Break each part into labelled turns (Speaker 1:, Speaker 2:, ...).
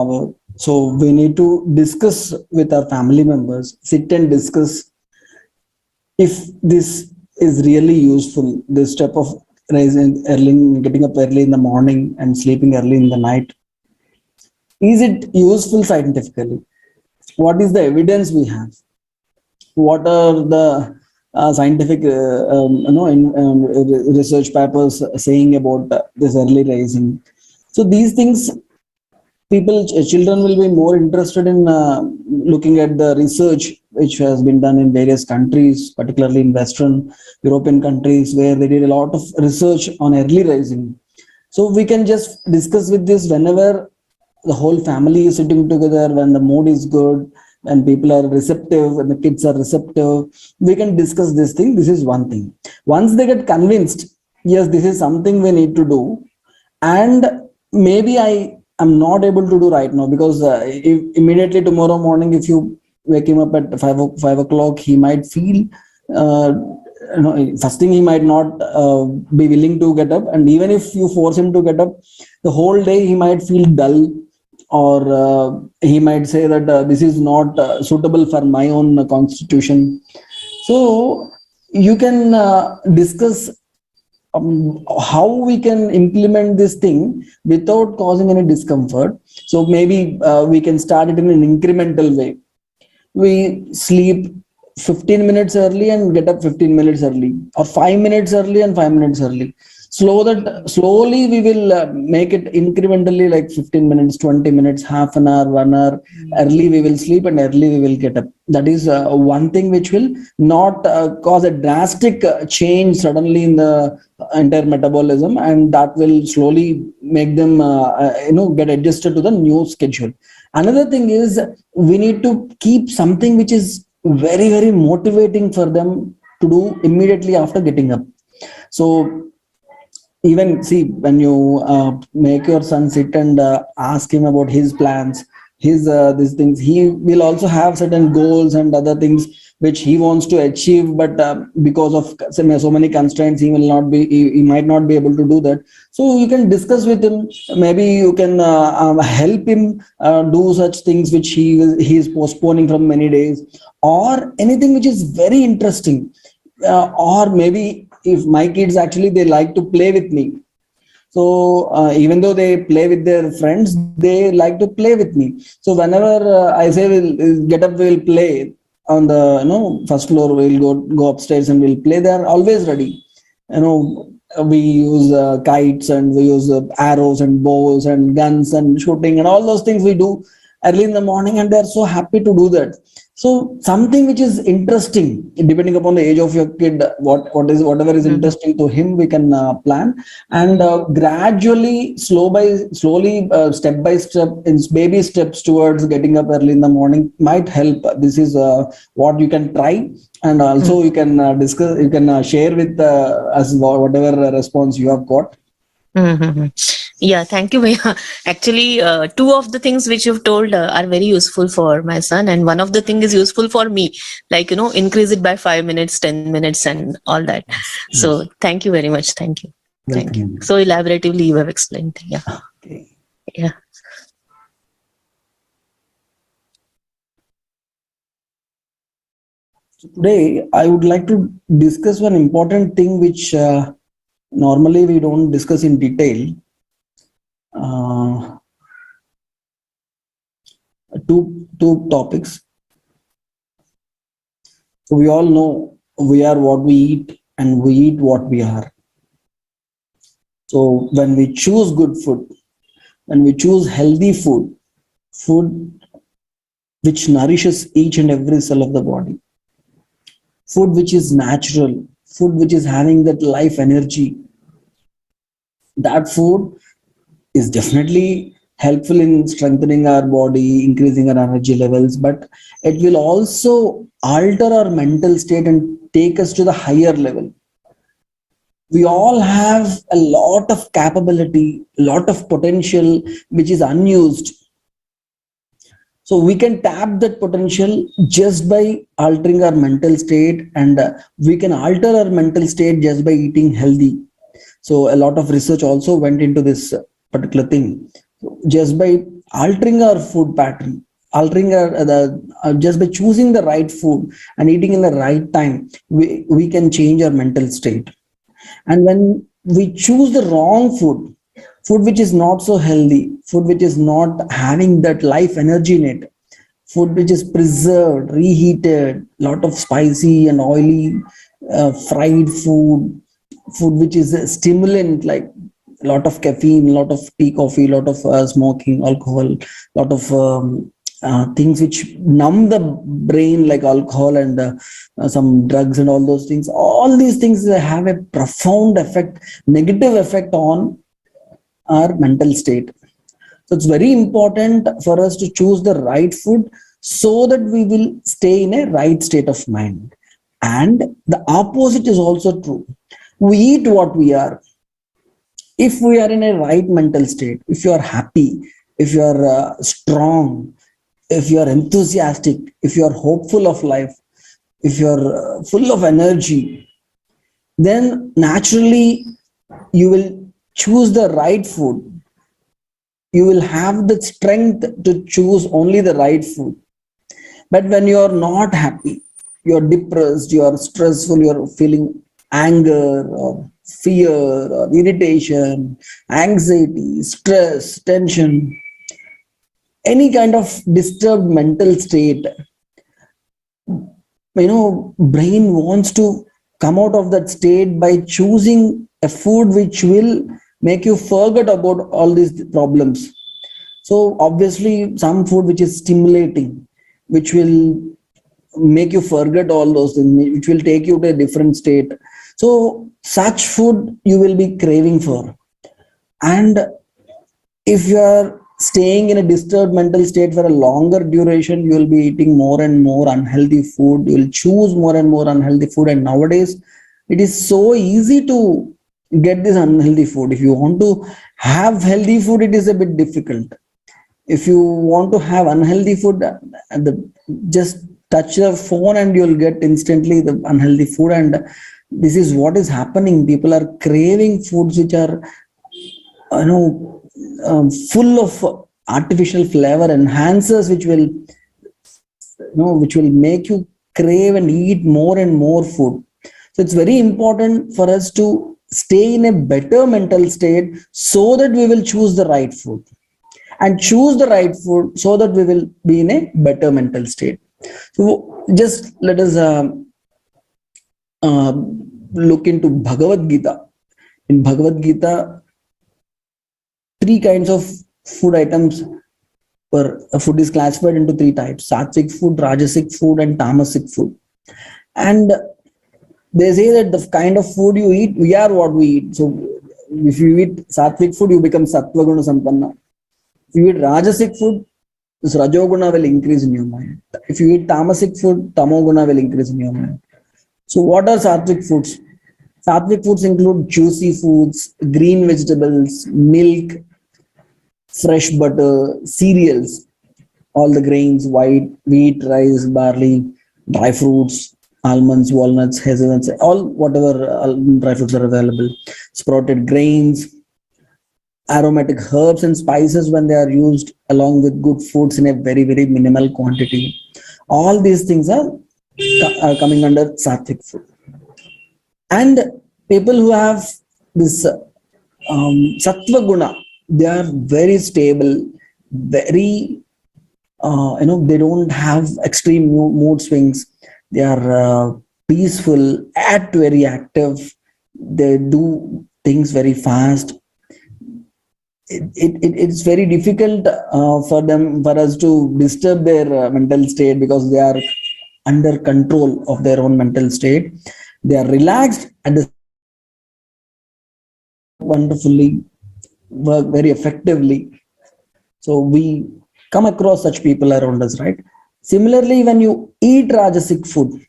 Speaker 1: So we need to discuss with our family members, sit and discuss if this is really useful, this step of rising early, getting up early in the morning and sleeping early in the night. Is it useful scientifically? What is the evidence we have? What are the scientific research papers saying about this early rising? So these things, children will be more interested in looking at the research which has been done in various countries, particularly in Western European countries, where they did a lot of research on early rising. So we can just discuss with this whenever the whole family is sitting together, when the mood is good, when people are receptive, when the kids are receptive, we can discuss this thing. This is one thing. Once they get convinced, yes, this is something we need to do, and maybe I am not able to do right now, because if immediately tomorrow morning, if you wake him up at 5 o'clock, he might feel first thing, he might not be willing to get up, and even if you force him to get up, the whole day he might feel dull, or he might say that this is not suitable for my own constitution. So you can discuss how we can implement this thing without causing any discomfort. So maybe we can start it in an incremental way. We sleep 15 minutes early and get up 15 minutes early, or 5 minutes early and 5 minutes early. Slowly we will make it incrementally, like 15 minutes, 20 minutes, half an hour, 1 hour. Early we will sleep and early we will get up. That is one thing which will not cause a drastic change suddenly in the entire metabolism, and that will slowly make them get adjusted to the new schedule. Another thing is, we need to keep something which is very, very motivating for them to do immediately after getting up. So even see, when you make your son sit and ask him about his plans, his these things, he will also have certain goals and other things which he wants to achieve, but because of so many constraints, he might not be able to do that. So you can discuss with him. Maybe you can help him do such things which he is postponing from many days, or anything which is very interesting. Or maybe if my kids, actually, they like to play with me, so even though they play with their friends, they like to play with me. So whenever I say we'll get up, we'll play on the first floor, we'll go upstairs and we'll play. They're always ready. We use kites, and we use arrows and bows and guns and shooting and all those things we do early in the morning, and they're so happy to do that. So something which is interesting, depending upon the age of your kid, whatever is interesting to him, we can plan, and gradually, slowly, step by step, in baby steps towards getting up early in the morning might help. This is what you can try, and also you can discuss, you can share with us whatever response you have got.
Speaker 2: Yeah, thank you. Actually, two of the things which you've told are very useful for my son, and one of the thing is useful for me, like, increase it by 5 minutes, 10 minutes and all that. So thank you very much. Thank you. Thank you. So elaboratively you have explained. Yeah.
Speaker 1: Okay.
Speaker 2: Yeah.
Speaker 1: So today I would like to discuss one important thing which normally we don't discuss in detail. Two topics. So we all know we are what we eat, and we eat what we are. So when we choose good food, when we choose healthy food which nourishes each and every cell of the body, food which is natural, food which is having that life energy, that food is definitely helpful in strengthening our body, increasing our energy levels, but it will also alter our mental state and take us to the higher level. We all have a lot of capability, a lot of potential which is unused. So we can tap that potential just by altering our mental state, and we can alter our mental state just by eating healthy. So a lot of research also went into this particular thing. So just by altering our food pattern, altering just by choosing the right food and eating in the right time, we can change our mental state. And when we choose the wrong food, food which is not so healthy, food which is not having that life energy in it, food which is preserved, reheated, lot of spicy and oily, fried food, food which is a stimulant like lot of caffeine, lot of tea, coffee, lot of smoking, alcohol, lot of things which numb the brain like alcohol and some drugs and all those things. All these things have a profound effect, negative effect on our mental state. So it's very important for us to choose the right food so that we will stay in a right state of mind. And the opposite is also true. We eat what we are. If we are in a right mental state, if you are happy, if you are strong, if you are enthusiastic, if you are hopeful of life, if you are full of energy, then naturally you will choose the right food. You will have the strength to choose only the right food. But when you are not happy, you are depressed, you are stressful, you are feeling anger or fear or irritation, anxiety, stress, tension, any kind of disturbed mental state, brain wants to come out of that state by choosing a food which will make you forget about all these problems. So obviously some food which is stimulating, which will make you forget all those things, which will take you to a different state, so such food you will be craving for. And if you are staying in a disturbed mental state for a longer duration, you will be eating more and more unhealthy food, you will choose more and more unhealthy food. And nowadays it is so easy to get this unhealthy food. If you want to have healthy food, it is a bit difficult. If you want to have unhealthy food, just touch the phone and you'll get instantly the unhealthy food. And this is what is happening. People are craving foods which are full of artificial flavor enhancers, which will make you crave and eat more and more food. So it's very important for us to stay in a better mental state so that we will choose the right food, and choose the right food so that we will be in a better mental state. So just let us look into Bhagavad Gita. In Bhagavad Gita, three kinds of food items food is classified into three types: sattvic food, rajasic food, and tamasic food. And they say that the kind of food you eat, we are what we eat. So if you eat sattvic food, you become sattva guna sampanna. If you eat rajasic food, this rajoguna will increase in your mind. If you eat tamasic food, tamoguna will increase in your mind. So what are sattvic foods? Sattvic foods include juicy foods, green vegetables, milk, fresh butter, cereals, all the grains, white, wheat, rice, barley, dry fruits, almonds, walnuts, hazelnuts, all whatever dry fruits are available, sprouted grains, aromatic herbs and spices when they are used along with good foods in a very, very minimal quantity. All these things are coming under sattvic food. And people who have this sattva guna, they are very stable, very they don't have extreme mood swings. They are peaceful, act very active, they do things very fast. It's very difficult for us to disturb their mental state, because they are under control of their own mental state. They are relaxed and wonderfully, work very effectively. So we come across such people around us, right? Similarly, when you eat rajasic food,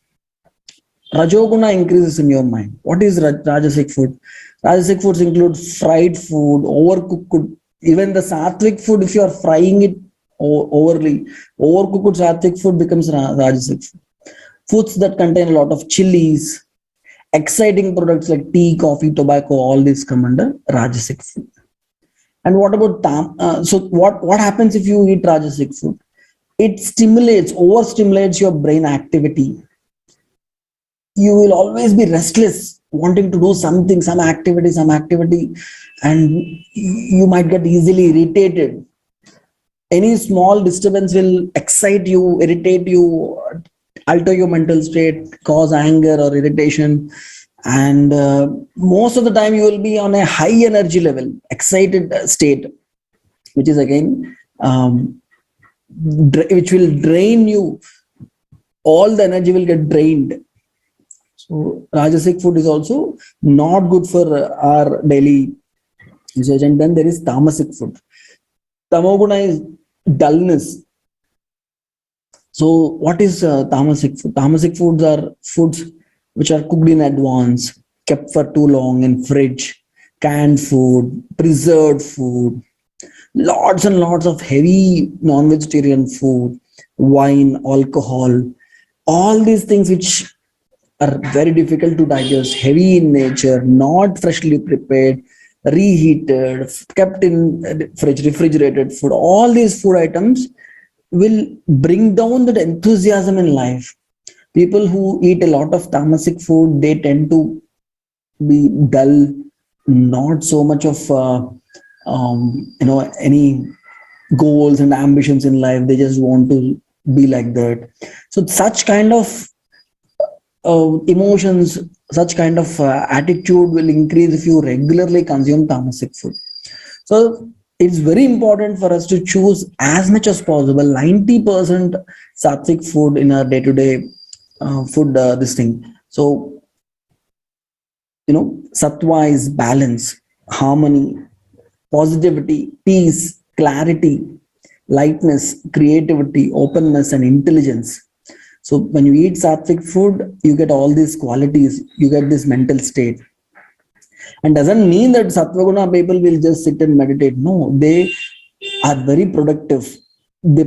Speaker 1: rajoguna increases in your mind. What is rajasic food? Rajasic foods include fried food, overcooked, even the sattvic food. If you are frying it overly, overcooked sattvic food becomes rajasic food. Foods that contain a lot of chilies, exciting products like tea, coffee, tobacco, all these come under rajasic food. And what about so what happens if you eat Rajasic food? It overstimulates your brain activity. You will always be restless, wanting to do something, some activity, and you might get easily irritated. Any small disturbance will excite you, irritate you, alter your mental state, cause anger or irritation. And most of the time, you will be on a high energy level, excited state, which is again, which will drain you. All the energy will get drained. So Rajasic food is also not good for our daily usage. And then there is Tamasic food. Tamoguna is dullness. So what is Tamasic food? Tamasic foods are foods which are cooked in advance, kept for too long in fridge, canned food, preserved food, lots and lots of heavy non-vegetarian food, wine, alcohol, all these things which are very difficult to digest, heavy in nature, not freshly prepared, reheated, kept in fridge, refrigerated food. All these food items will bring down that enthusiasm in life. People who eat a lot of tamasic food, they tend to be dull, not so much of any goals and ambitions in life. They just want to be like that. So such kind of emotions, such kind of attitude will increase if you regularly consume tamasic food. So it's very important for us to choose as much as possible 90% sattvic food in our day-to-day food this thing. So sattva is balance, harmony, positivity, peace, clarity, lightness, creativity, openness, and intelligence. So when you eat sattvic food, you get all these qualities, you get this mental state. And doesn't mean that Sattvaguna people will just sit and meditate. No, they are very productive. They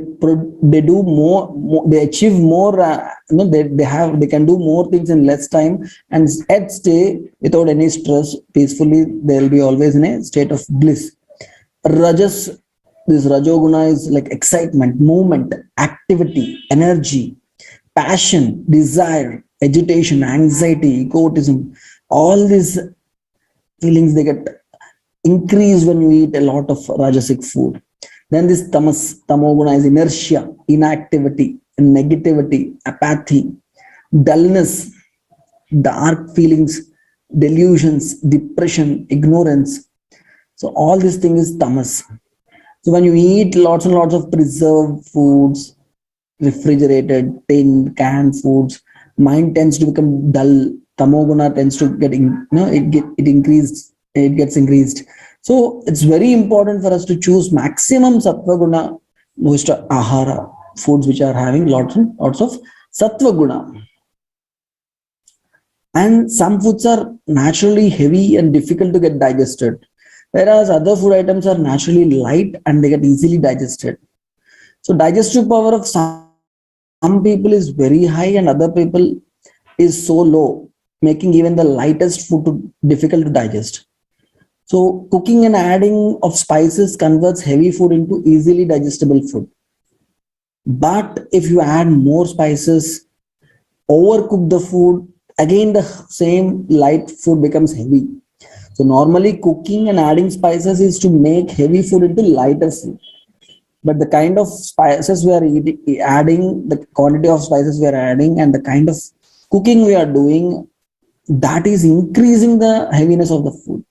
Speaker 1: do more, they achieve more. They can do more things in less time, and yet stay without any stress, peacefully. They'll be always in a state of bliss. This Rajoguna is like excitement, movement, activity, energy, passion, desire, agitation, anxiety, egotism. All these feelings, they get increased when you eat a lot of Rajasic food. Then this Tamoguna is inertia, inactivity, negativity, apathy, dullness, dark feelings, delusions, depression, ignorance. So all these things is tamas. So when you eat lots and lots of preserved foods, refrigerated, tinned, canned foods, mind tends to become dull. Tamoguna tends to get it gets increased. So it's very important for us to choose maximum Sattvaguna Bhushta Ahara foods which are having lots and lots of Sattvaguna. And some foods are naturally heavy and difficult to get digested, whereas other food items are naturally light and they get easily digested. So digestive power of some people is very high and other people is so low, making even the lightest food difficult to digest. So cooking and adding of spices converts heavy food into easily digestible food. But if you add more spices, overcook the food, again the same light food becomes heavy. So normally cooking and adding spices is to make heavy food into lighter food. But the kind of spices we are adding, the quantity of spices we are adding, and the kind of cooking we are doing, that is increasing the heaviness of the food.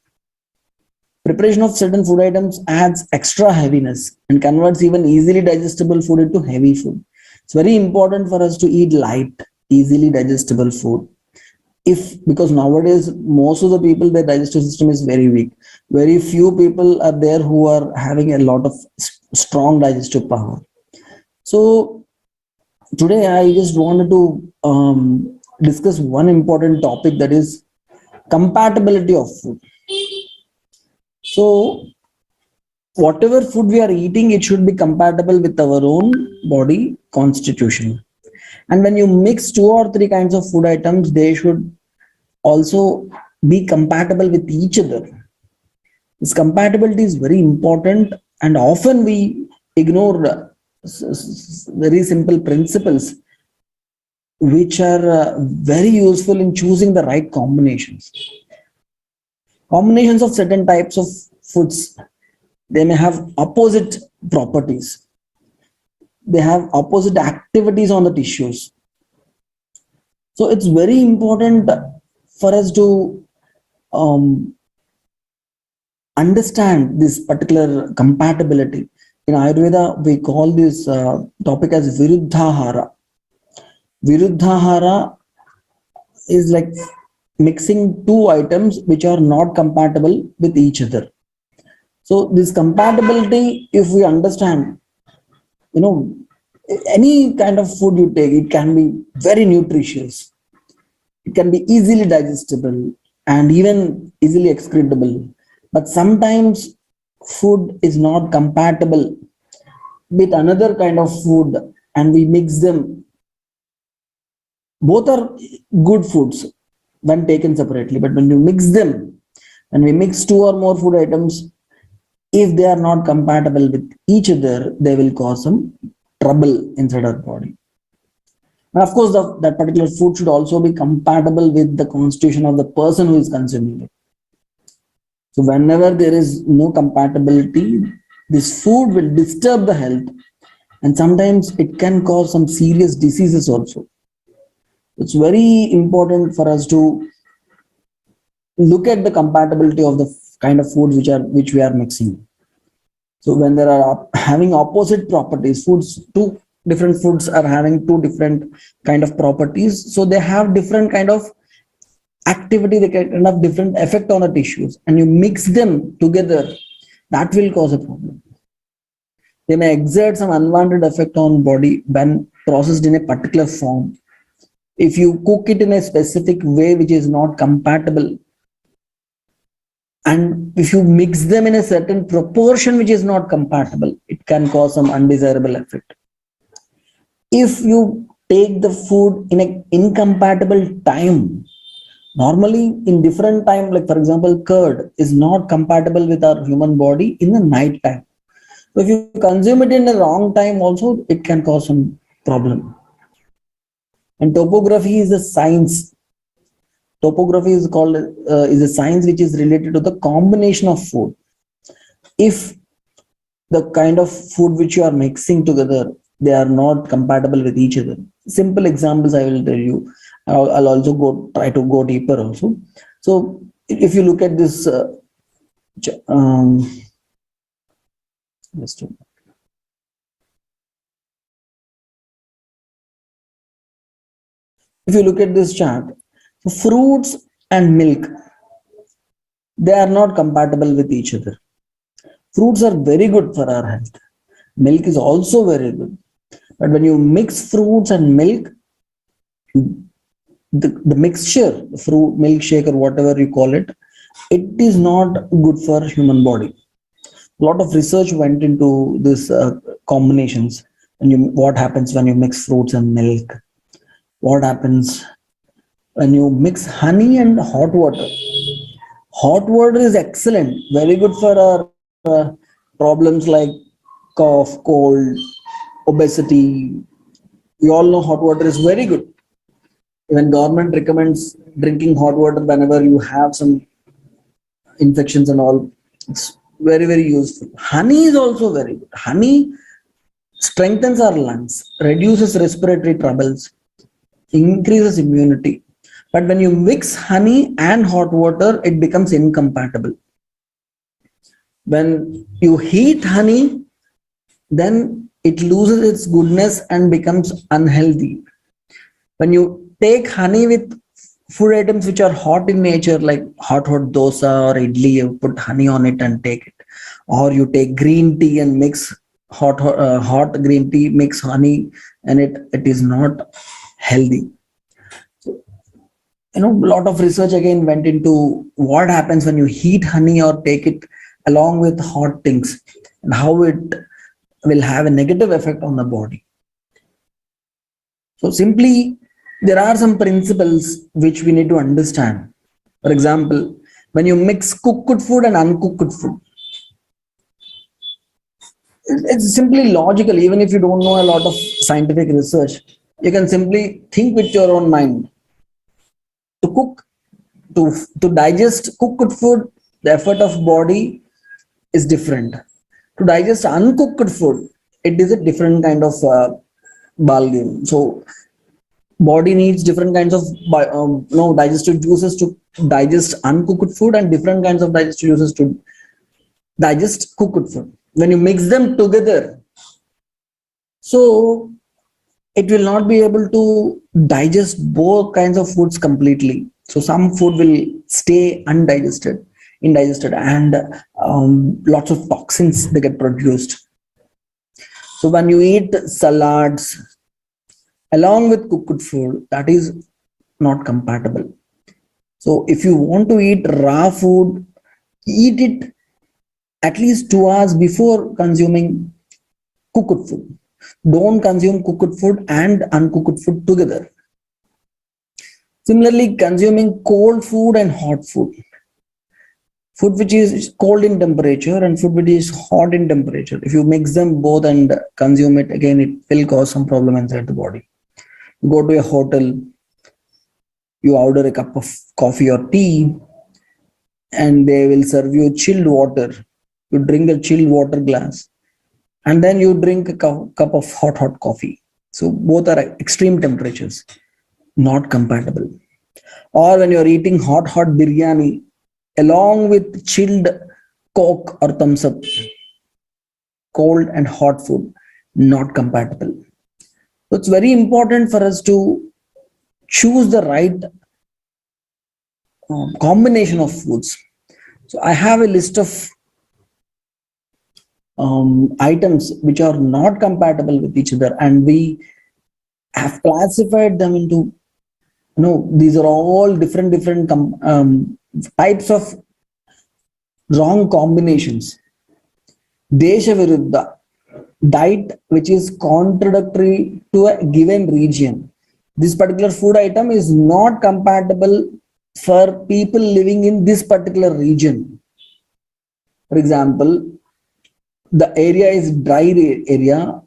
Speaker 1: Preparation of certain food items adds extra heaviness and converts even easily digestible food into heavy food. It's very important for us to eat light, easily digestible food. Because nowadays most of the people, their digestive system is very weak. Very few people are there who are having a lot of strong digestive power. So today I just wanted to discuss one important topic, that is compatibility of food. So whatever food we are eating, it should be compatible with our own body constitution. And when you mix 2 or 3 kinds of food items, they should also be compatible with each other. This compatibility is very important, and often we ignore very simple principles which are very useful in choosing the right combinations. Combinations of certain types of foods, they may have opposite properties. They have opposite activities on the tissues. So it's very important for us to understand this particular compatibility. In Ayurveda, we call this topic as Viruddhahara. Viruddhahara is like mixing two items which are not compatible with each other. So this compatibility, if we understand, any kind of food you take, it can be very nutritious, it can be easily digestible and even easily excretable. But sometimes food is not compatible with another kind of food and we mix them. Both are good foods when taken separately, but when you mix them, when we mix two or more food items, if they are not compatible with each other, they will cause some trouble inside our body. And of course, that particular food should also be compatible with the constitution of the person who is consuming it. So whenever there is no compatibility, this food will disturb the health, and sometimes it can cause some serious diseases also. It's very important for us to look at the compatibility of the kind of foods which we are mixing. So when there are having opposite properties, two different foods are having two different kind of properties, so they have different kind of activity, they can have different effect on the tissues, and you mix them together, that will cause a problem. They may exert some unwanted effect on body when processed in a particular form. If you cook it in a specific way which is not compatible, and if you mix them in a certain proportion which is not compatible, it can cause some undesirable effect. If you take the food in an incompatible time, normally in different time, like for example, curd is not compatible with our human body in the night time. So if you consume it in the wrong time also, it can cause some problem. And topography is a science. Topography is called is a science which is related to the combination of food. If the kind of food which you are mixing together, they are not compatible with each other. Simple examples I will tell you. I'll also try to go deeper also. So if you look at this, if you look at this chart, so fruits and milk, they are not compatible with each other. Fruits are very good for our health. Milk is also very good. But when you mix fruits and milk, the mixture, fruit, milkshake, or whatever you call it, it is not good for human body. A lot of research went into this combinations. And what happens when you mix fruits and milk? What happens when you mix honey and hot water? Hot water is excellent, very good for our problems like cough, cold, obesity. We all know hot water is very good. Even government recommends drinking hot water whenever you have some infections and all. It's very, very useful. Honey is also very good. Honey strengthens our lungs, reduces respiratory troubles, increases immunity. But when you mix honey and hot water, it becomes incompatible. When you heat honey, then it loses its goodness and becomes unhealthy. When you take honey with food items which are hot in nature, like hot dosa or idli, you put honey on it and take it. Or you take green tea and mix hot green tea, mix honey, and it is not healthy. So, a lot of research again went into what happens when you heat honey or take it along with hot things, and how it will have a negative effect on the body. So simply, there are some principles which we need to understand. For example, when you mix cooked food and uncooked food. It's simply logical. Even if you don't know a lot of scientific research, you can simply think with your own mind. To cook, to digest cooked food, the effort of body is different. To digest uncooked food, it is a different kind of ball game. So body needs different kinds of digestive juices to digest uncooked food, and different kinds of digestive juices to digest cooked food. When you mix them together, so it will not be able to digest both kinds of foods completely. So some food will stay indigested, and lots of toxins they get produced. So when you eat salads along with cooked food, that is not compatible. So if you want to eat raw food, eat it at least 2 hours before consuming cooked food. Don't consume cooked food and uncooked food together. Similarly, consuming cold food and hot food. Food which is cold in temperature and food which is hot in temperature. If you mix them both and consume it, again, it will cause some problem inside the body. You go to a hotel, you order a cup of coffee or tea, and they will serve you chilled water. You drink the chilled water glass, and then you drink a cup of hot coffee. So both are extreme temperatures, not compatible. Or when you're eating hot biryani along with chilled Coke or thumbs up, cold and hot food, not compatible. So it's very important for us to choose the right combination of foods. So I have a list of items which are not compatible with each other, and we have classified them into, these are all different types of wrong combinations. Desha Viruddha, diet which is contradictory to a given region. This particular food item is not compatible for people living in this particular region. For example, the area is dry area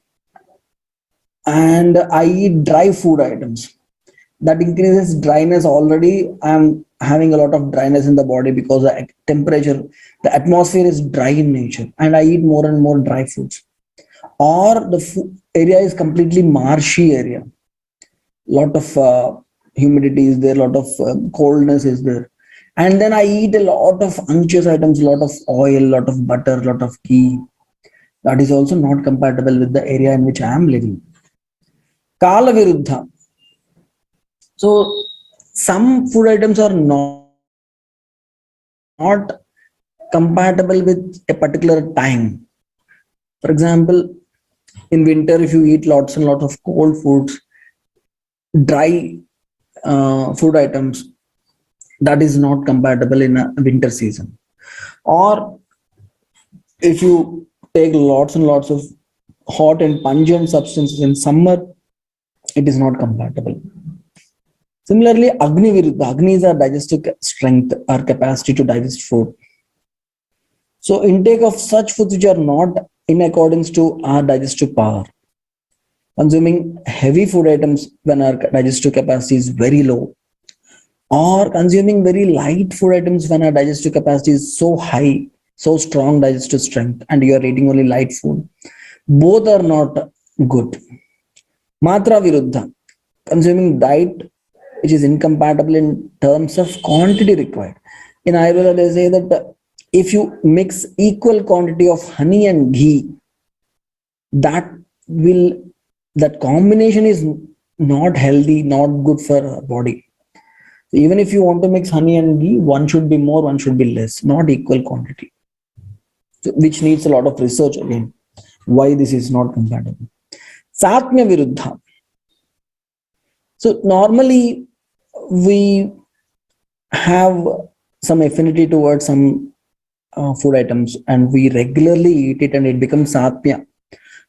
Speaker 1: and I eat dry food items. That increases dryness. Already I'm having a lot of dryness in the body because the temperature, the atmosphere is dry in nature, and I eat more and more dry foods. Or the area is completely marshy area. Lot of humidity is there, lot of coldness is there. And then I eat a lot of unctuous items, lot of oil, lot of butter, lot of ghee. That is also not compatible with the area in which I am living. Kala Viruddha. So some food items are not compatible with a particular time. For example, in winter, if you eat lots and lots of cold foods, dry food items, that is not compatible in a winter season. Or if you take lots and lots of hot and pungent substances in summer, it is not compatible. Similarly, Agni Viruddha. Agni is our digestive strength, our capacity to digest food. So intake of such foods which are not in accordance to our digestive power. Consuming heavy food items when our digestive capacity is very low, or consuming very light food items when our digestive capacity is so high, so strong digestive strength, and you are eating only light food. Both are not good. Matra Viruddha. Consuming diet which is incompatible in terms of quantity required. In Ayurveda, they say that if you mix equal quantity of honey and ghee, that combination is not healthy, not good for our body. So even if you want to mix honey and ghee, one should be more, one should be less, not equal quantity. So, which needs a lot of research again, why this is not compatible. Satmya Viruddha. So normally we have some affinity towards some food items and we regularly eat it and it becomes satmya.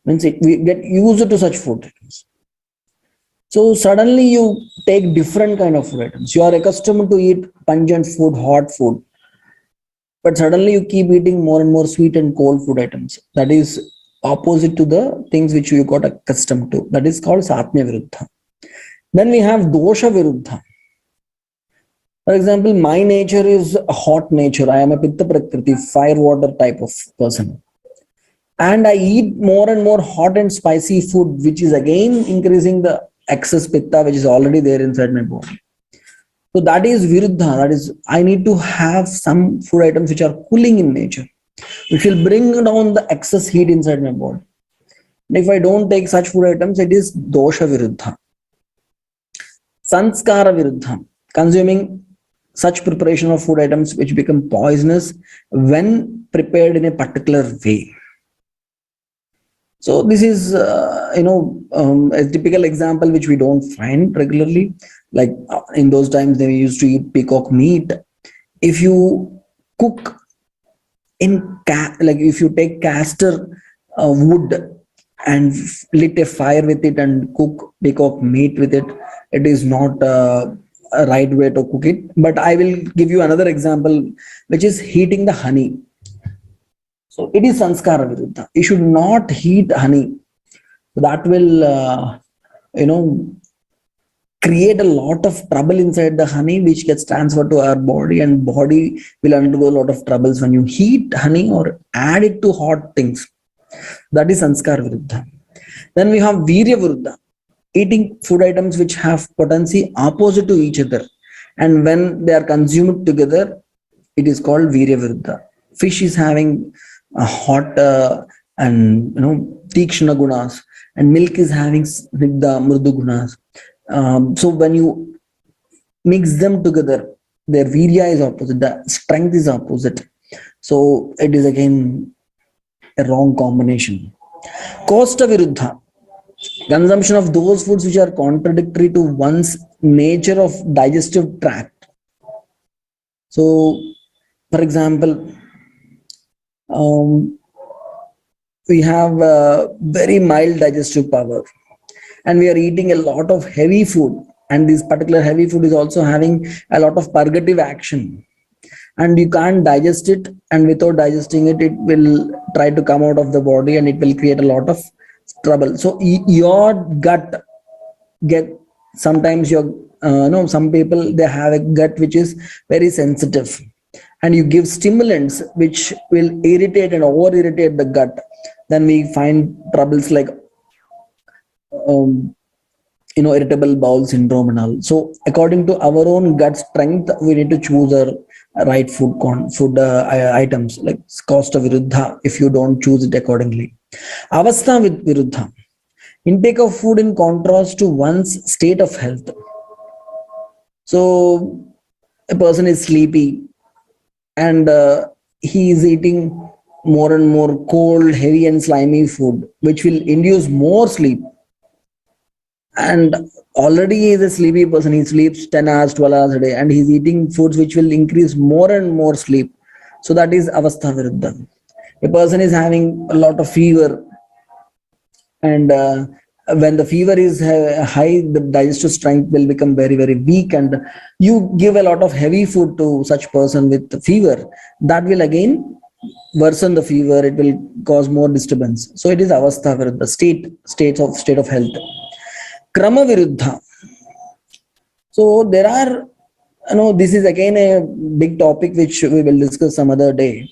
Speaker 1: Means we get used to such food items. So suddenly you take different kind of food items. You are accustomed to eat pungent food, hot food. but suddenly you keep eating more and more sweet and cold food items. That is opposite to the things which you got accustomed to. That is called Satmya Viruddha. Then we have Dosha Viruddha. For example, my nature is a hot nature. I am a Pitta Prakriti, fire water type of person. And I eat more and more hot and spicy food, which is again increasing the excess Pitta, which is already there inside my body. So that is Viruddha. That is, I need to have some food items which are cooling in nature, which will bring down the excess heat inside my body. And if I don't take such food items, it is Dosha Viruddha. Sanskara Viruddha. Consuming such preparation of food items which become poisonous when prepared in a particular way. So this is, a typical example which we don't find regularly. Like in those times, they used to eat peacock meat. If you cook like if you take castor wood and lit a fire with it and cook peacock meat with it, it is not a right way to cook it. But I will give you another example, which is heating the honey. So it is sanskara viruddha. You should not heat honey. That will, create a lot of trouble inside the honey, which gets transferred to our body, and body will undergo a lot of troubles when you heat honey or add it to hot things. That is sanskara viruddha. Then we have virya viruddha. Eating food items which have potency opposite to each other, and when they are consumed together, it is called virya viruddha. Fish is having a hot and tikshna gunas, and milk is having snigdha mrudu gunas. So when you mix them together, their virya is opposite, the strength is opposite. So it is again a wrong combination. Kosta viruddha. Consumption of those foods which are contradictory to one's nature of digestive tract. So, for example, we have very mild digestive power, and we are eating a lot of heavy food, and this particular heavy food is also having a lot of purgative action, and you can't digest it, and without digesting it, it will try to come out of the body, and it will create a lot of trouble. So your gut get, sometimes your some people, they have a gut which is very sensitive, and you give stimulants which will irritate and over irritate the gut, then we find troubles like irritable bowel syndrome and all. So according to our own gut strength, we need to choose our right food items, like kosta viruddha, if you don't choose it accordingly. Avastha viruddha. Intake of food in contrast to one's state of health. So a person is sleepy, and he is eating more and more cold, heavy and slimy food, which will induce more sleep. And already he is a sleepy person. He sleeps 10 hours, 12 hours a day, and he's eating foods which will increase more and more sleep. So that is avastha viruddha. A person is having a lot of fever, and when the fever is high, the digestive strength will become very, very weak, and you give a lot of heavy food to such person with fever, that will again worsen the fever. It will cause more disturbance. So it is avastha viruddha, state of health. Krama viruddha. So there are, this is again a big topic which we will discuss some other day.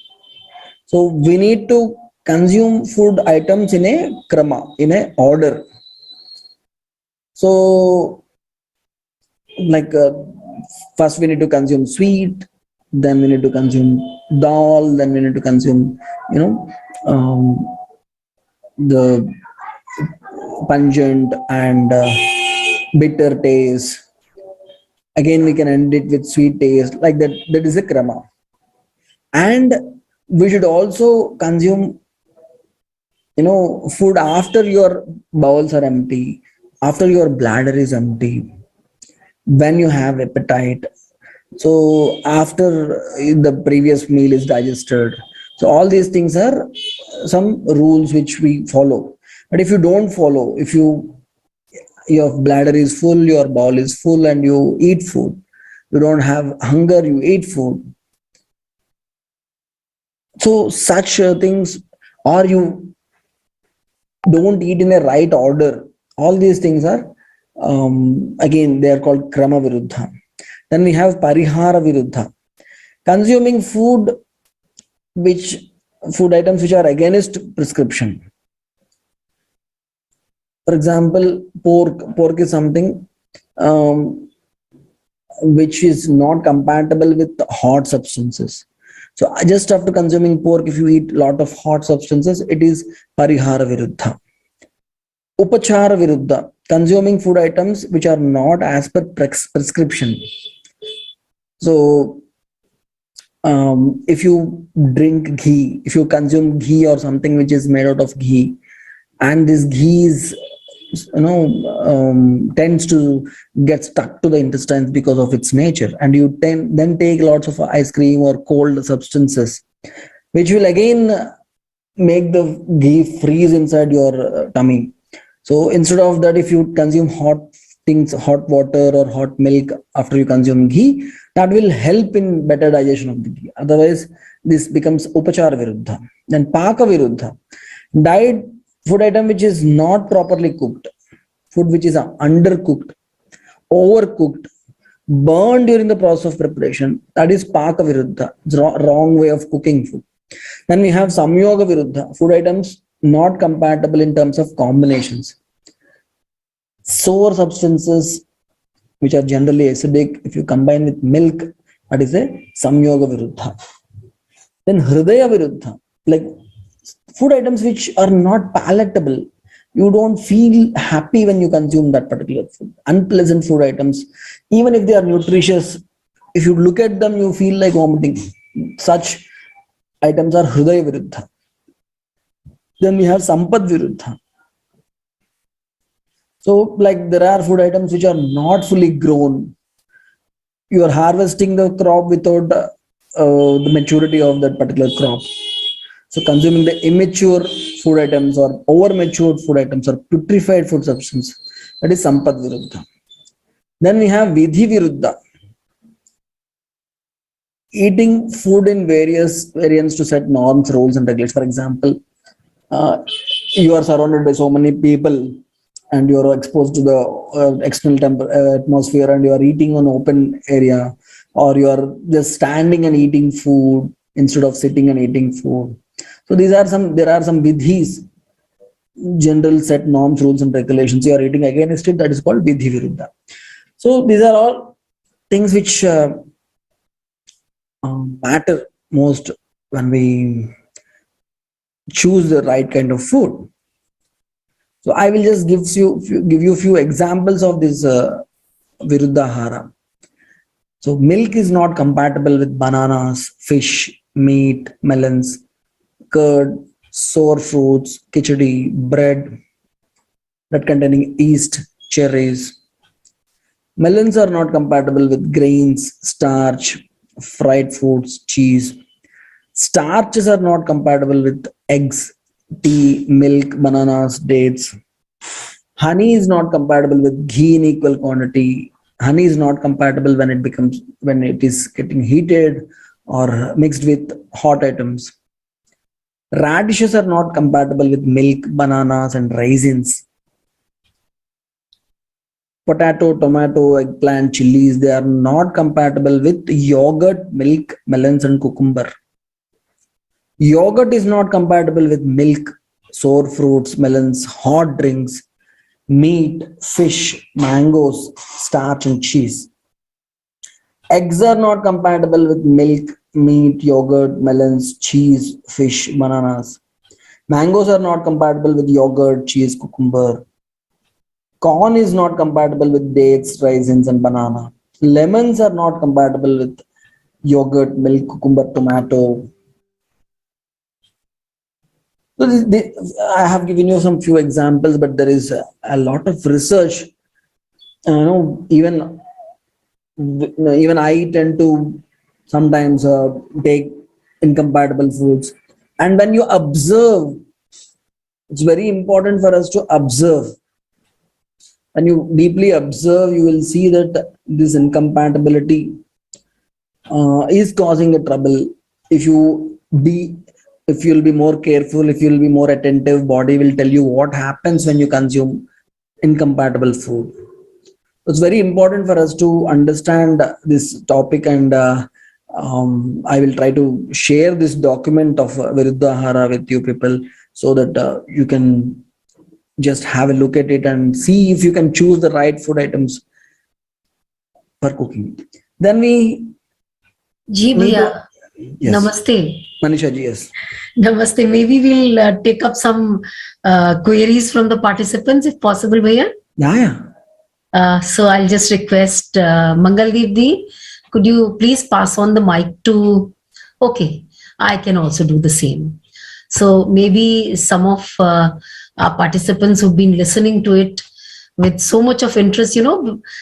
Speaker 1: So we need to consume food items in a krama, in a order. So like first we need to consume sweet, then we need to consume dal, then we need to consume the pungent and bitter taste. Again we can end it with sweet taste, like that. That is a krama. And we should also consume food after your bowels are empty, after your bladder is empty, when you have appetite, so after the previous meal is digested. So all these things are some rules which we follow. But if you don't follow, if your bladder is full, your bowel is full, and you eat food, you don't have hunger, you eat food, So such things, or you don't eat in a right order. All these things are, again, they are called krama viruddha. Then we have parihara viruddha, consuming which food items which are against prescription. For example, pork is something um, which is not compatible with hot substances. So just after consuming pork, if you eat a lot of hot substances, it is parihara viruddha. Upachara viruddha, consuming food items which are not as per prescription. So if you drink ghee, if you consume ghee or something which is made out of ghee, and this ghee is, tends to get stuck to the intestines because of its nature, and you then take lots of ice cream or cold substances, which will again make the ghee freeze inside your tummy. So instead of that, if you consume hot things, hot water or hot milk after you consume ghee, that will help in better digestion of the ghee. Otherwise, this becomes upachara viruddha. Then paka viruddha, diet food item which is not properly cooked, food which is undercooked, overcooked, burned during the process of preparation, that is paka viruddha. It's wrong way of cooking food. Then we have samyoga viruddha, food items not compatible in terms of combinations. Sour substances which are generally acidic, if you combine with milk, that is a samyoga viruddha. Then hridaya viruddha, like food items which are not palatable. You don't feel happy when you consume that particular food. Unpleasant food items, even if they are nutritious, if you look at them, you feel like vomiting. Such items are hridaya viruddha. Then we have sampad viruddha. So, like, there are food items which are not fully grown. You are harvesting the crop without the maturity of that particular crop. So, consuming the immature food items or over matured food items or putrefied food substance, that is sampad viruddha. Then we have vidhi viruddha, eating food in various variants to set norms, rules, and regulations. For example, you are surrounded by so many people and you are exposed to the external atmosphere, and you are eating on open area, or you are just standing and eating food instead of sitting and eating food. So there are some vidhis, general set norms, rules, and regulations. You are eating against it, that is called vidhi viruddha. So these are all things which matter most when we choose the right kind of food. So I will just give you a few examples of this viruddhahara. So milk is not compatible with bananas, fish, meat, melons, curd, sour fruits, khichdi, bread that containing yeast, cherries. Melons are not compatible with grains, starch, fried foods, cheese. Starches are not compatible with eggs, tea, milk, bananas, dates. Honey is not compatible with ghee in equal quantity. Honey is not compatible when it is getting heated or mixed with hot items. Radishes are not compatible with milk, bananas, and raisins. Potato, tomato, eggplant, chilies, they are not compatible with yogurt, milk, melons, and cucumber. Yogurt is not compatible with milk, sour fruits, melons, hot drinks, meat, fish, mangoes, starch, and cheese. Eggs are not compatible with milk, meat, yogurt, melons, cheese, fish, bananas. Mangoes are not compatible with yogurt, cheese, cucumber. Corn is not compatible with dates, raisins, and banana. Lemons are not compatible with yogurt, milk, cucumber, tomato. So I have given you some few examples, but there is a lot of research. Even I tend to sometimes take incompatible foods, and when you observe, it's very important for us to observe. When you deeply observe, you will see that this incompatibility is causing a trouble. If you if you'll be more careful, if you'll be more attentive, body will tell you what happens when you consume incompatible food. It's very important for us to understand this topic, and I will try to share this document of Viruddha Ahara with you people, so that you can just have a look at it and see if you can choose the right food items for cooking. Then we
Speaker 3: Ji bhaiya,
Speaker 1: yes.
Speaker 3: Namaste.
Speaker 1: Manisha ji, yes.
Speaker 3: Namaste. Maybe we'll take up some queries from the participants if possible, bhaiya.
Speaker 1: Yeah.
Speaker 3: So I'll just request Mangaldeep Di, could you please pass on the mic to, okay, I can also do the same. So maybe some of our participants who've been listening to it with so much of interest, Sundaraj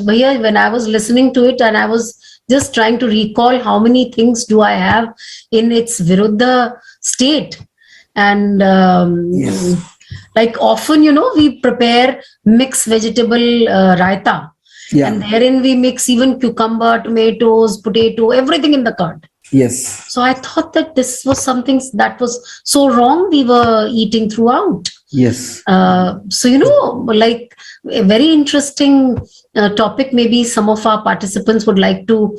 Speaker 3: bhaiya, when I was listening to it and I was just trying to recall how many things do I have in its Viruddha state. And
Speaker 1: Yes.
Speaker 3: like often, we prepare mixed vegetable raita.
Speaker 1: Yeah.
Speaker 3: And therein we mix even cucumber, tomatoes, potato, everything in the curd.
Speaker 1: Yes.
Speaker 3: So I thought that this was something that was so wrong we were eating throughout.
Speaker 1: Yes.
Speaker 3: So, like a very interesting topic, maybe some of our participants would like to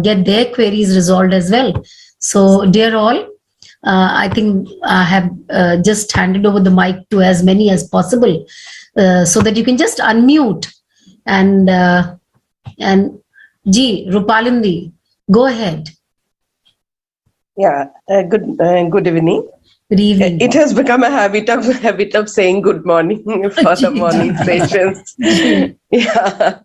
Speaker 3: get their queries resolved as well. So, dear all, I think I have just handed over the mic to as many as possible so that you can just unmute and Rupalindi, go ahead.
Speaker 4: Yeah, good evening.
Speaker 3: Good evening.
Speaker 4: It has become a habit of saying good morning for the morning sessions. Yeah.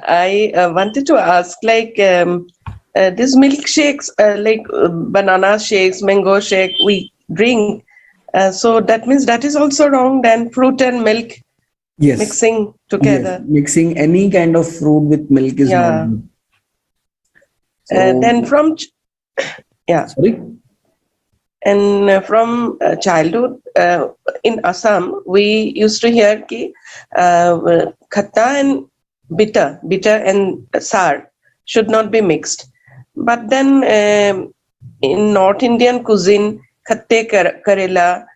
Speaker 4: I wanted to ask, like, these milkshakes, like banana shakes, mango shake, we drink. So that means that is also wrong. Then fruit and milk,
Speaker 1: Yes.
Speaker 4: mixing together.
Speaker 1: Yes. Mixing any kind of fruit with milk is not good. So,
Speaker 4: then from
Speaker 1: sorry.
Speaker 4: And from childhood in Assam, we used to hear ki khatta and bitter and sour should not be mixed. But then in North Indian cuisine, khatte karela,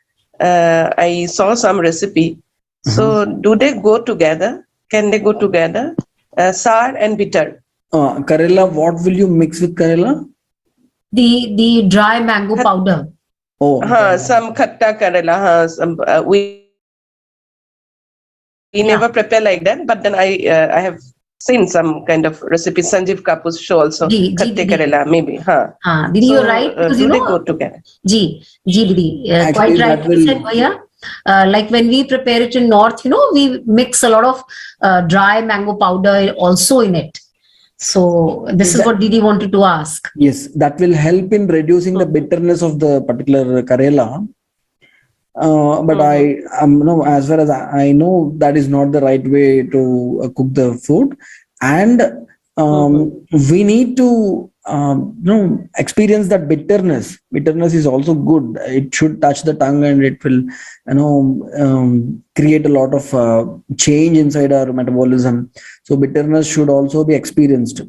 Speaker 4: I saw some recipe. So do they go together? Can they go together? Sour and bitter.
Speaker 1: Karela, what will you mix with Karela?
Speaker 3: The dry mango powder.
Speaker 1: Oh,
Speaker 4: some khatta karela. We never prepare like that, but then I have seen some kind of recipe. Sanjeev Kapoor's show also. Khatte karela, maybe.
Speaker 3: Didi, you're right. Because,
Speaker 4: do they go together?
Speaker 3: Didi,
Speaker 1: Actually,
Speaker 3: quite right. You said, bhaiya. Like when we prepare it in North, we mix a lot of dry mango powder also in it. So this is what Didi wanted to ask.
Speaker 1: Yes, that will help in reducing the bitterness of the particular Karela. But as far as I know, that is not the right way to cook the food, and we need to experience that bitterness. Bitterness is also good. It should touch the tongue, and it will create a lot of change inside our metabolism. So bitterness should also be experienced.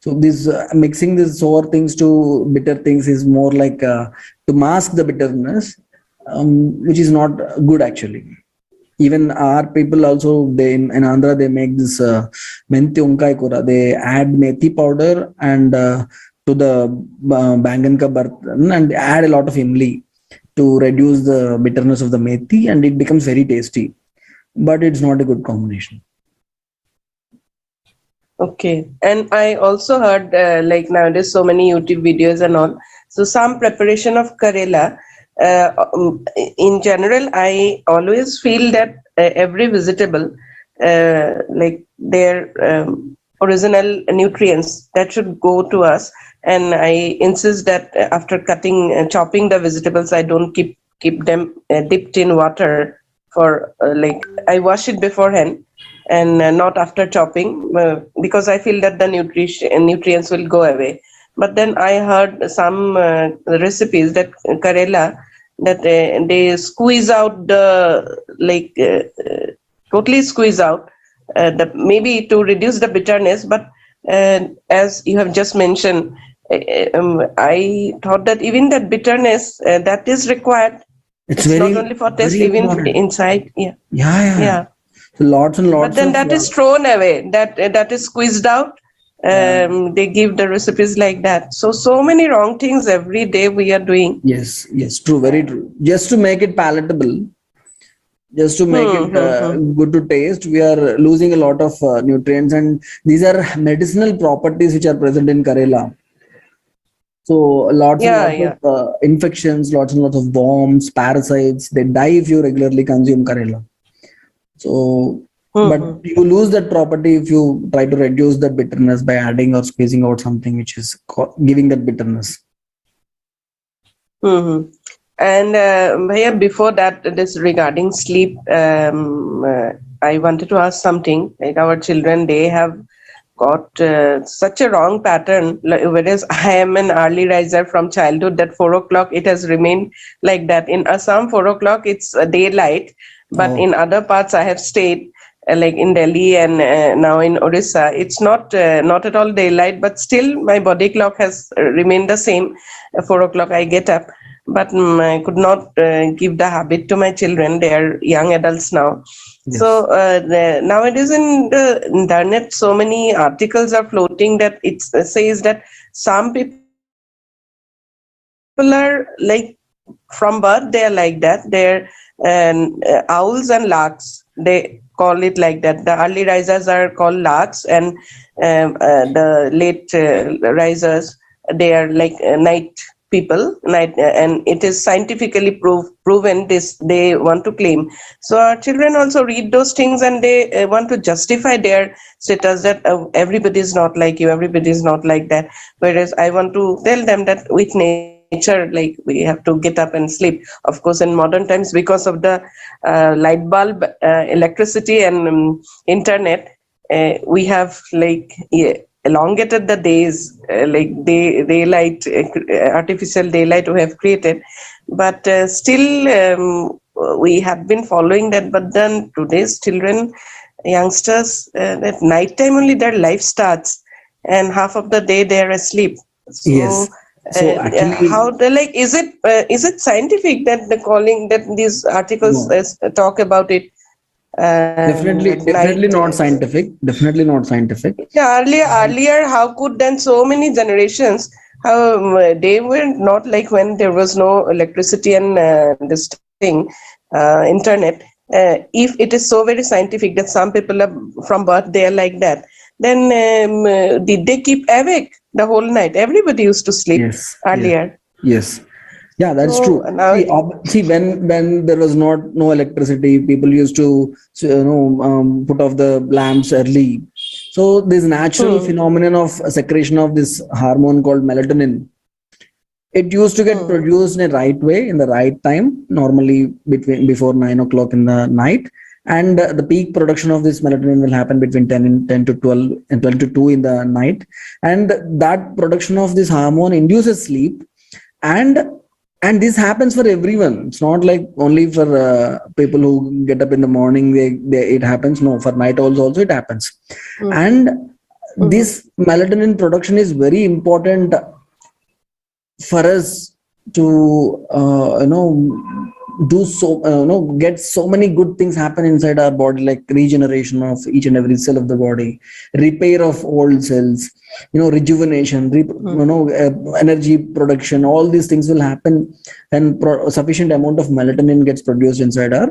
Speaker 1: So this mixing these sour things to bitter things is more like to mask the bitterness, which is not good actually. Even our people also, they in Andhra, they make this menthi unkai kura. They add methi powder and to the bangan ka bartan, and add a lot of imli to reduce the bitterness of the methi, and it becomes very tasty. But it's not a good combination.
Speaker 4: Okay, and I also heard like nowadays so many YouTube videos and all. So some preparation of Karela. In general, I always feel that every vegetable, like their original nutrients, that should go to us. And I insist that after chopping the vegetables, I don't keep them dipped in water for like I wash it beforehand and not after chopping because I feel that the nutrients will go away. But then I heard some recipes that Karela, that they squeeze out the totally squeeze out maybe to reduce the bitterness. But as you have just mentioned, I thought that even that bitterness that is required.
Speaker 1: It's
Speaker 4: It's not
Speaker 1: very,
Speaker 4: only for taste,
Speaker 1: very
Speaker 4: even
Speaker 1: important.
Speaker 4: inside. Yeah,
Speaker 1: Yeah, yeah.
Speaker 4: yeah.
Speaker 1: So lots and
Speaker 4: But
Speaker 1: lots
Speaker 4: then
Speaker 1: of
Speaker 4: that is thrown away. That is squeezed out.
Speaker 1: yeah.
Speaker 4: They give the recipes like that. So many wrong things every day we are doing.
Speaker 1: Yes, yes, true, very true. Just to make it palatable, just to make it
Speaker 4: Hmm.
Speaker 1: good to taste, we are losing a lot of nutrients, and these are medicinal properties which are present in Karela. So lots and
Speaker 4: Yeah,
Speaker 1: lots of
Speaker 4: yeah.
Speaker 1: infections, lots and lots of worms, parasites, they die if you regularly consume Karela. So, but
Speaker 4: Hmm.
Speaker 1: you lose that property if you try to reduce that bitterness by adding or squeezing out something which is giving that bitterness.
Speaker 4: Hmm. And Bhaiya, before that, this regarding sleep, I wanted to ask something. Like our children, they have got such a wrong pattern. Whereas I am an early riser from childhood, that 4 o'clock it has remained like that. In Assam, 4 o'clock it's daylight, but
Speaker 1: Oh,
Speaker 4: in other parts I have stayed. Like in Delhi and now in Orissa, it's not at all daylight, but still my body clock has remained the same. 4 o'clock I get up, but I could not give the habit to my children. They are young adults now. So
Speaker 1: yes.
Speaker 4: nowadays in the internet, so many articles are floating that it says that some people are like from birth they are like that. They're owls and larks. They call it like that. The early risers are called larks, and the late risers, they are like night people. And it is scientifically proven. This they want to claim. So our children also read those things, and they want to justify their status that everybody is not like you, everybody is not like that. Whereas I want to tell them that with nature, like we have to get up and sleep. Of course, in modern times, because of the light bulb, electricity, and internet, we have like elongated the days, like daylight, artificial daylight we have created, but still we have been following that. But then today's children, youngsters, at night time only their life starts, and half of the day they are asleep. So
Speaker 1: Yes. So
Speaker 4: how
Speaker 1: actually,
Speaker 4: the like is it scientific that the calling that these articles
Speaker 1: no,
Speaker 4: talk about it,
Speaker 1: definitely,
Speaker 4: that
Speaker 1: definitely
Speaker 4: night
Speaker 1: not scientific. Definitely not scientific.
Speaker 4: yeah, earlier, how could then so many generations, how they were not like when there was no electricity and this thing, internet. If it is so very scientific that some people are from birth they are like that, then did they keep awake the whole night? Everybody used to sleep
Speaker 1: Yes, yes,
Speaker 4: earlier.
Speaker 1: yes. Yeah, that's
Speaker 4: So
Speaker 1: true.
Speaker 4: now,
Speaker 1: See, when there was not no electricity, people used to put off the lamps early. So this natural
Speaker 4: hmm,
Speaker 1: phenomenon of secretion of this hormone called melatonin, it used to get
Speaker 4: hmm,
Speaker 1: produced in a right way in the right time, normally between before 9 o'clock in the night. And the peak production of this melatonin will happen between 10 to 12 and 12 to 2 in the night. And that production of this hormone induces sleep. And and this happens for everyone. It's not like only for people who get up in the morning, it happens. No, for night owls also it happens.
Speaker 4: hmm,
Speaker 1: And
Speaker 4: hmm,
Speaker 1: this melatonin production is very important for us to do so get so many good things happen inside our body, like regeneration of each and every cell of the body, repair of old cells, rejuvenation, energy production. All these things will happen, and sufficient amount of melatonin gets produced inside our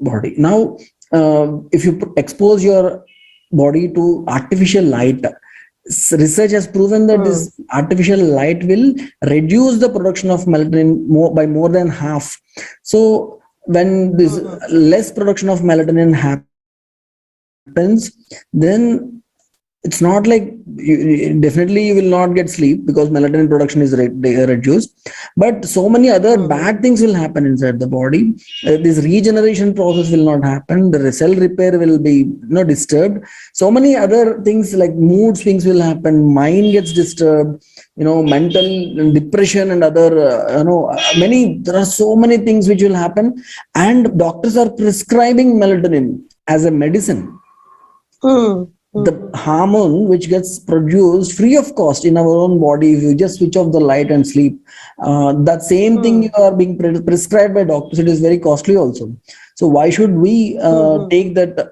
Speaker 1: body. Now if you expose your body to artificial light, research has proven that
Speaker 4: hmm,
Speaker 1: this artificial light will reduce the production of melatonin by more than half. So when this
Speaker 4: hmm,
Speaker 1: less production of melatonin happens, then it's not like definitely you will not get sleep because melatonin production is reduced, but so many other
Speaker 4: hmm,
Speaker 1: bad things will happen inside the body. This regeneration process will not happen, the cell repair will be disturbed, so many other things like mood swings will happen, mind gets disturbed, mental depression and other many, there are so many things which will happen, and doctors are prescribing melatonin as a medicine.
Speaker 4: hmm.
Speaker 1: the hormone which gets produced free of cost in our own body if you just switch off the light and sleep. That same thing you are being prescribed by doctors, it is very costly also. So why should we take that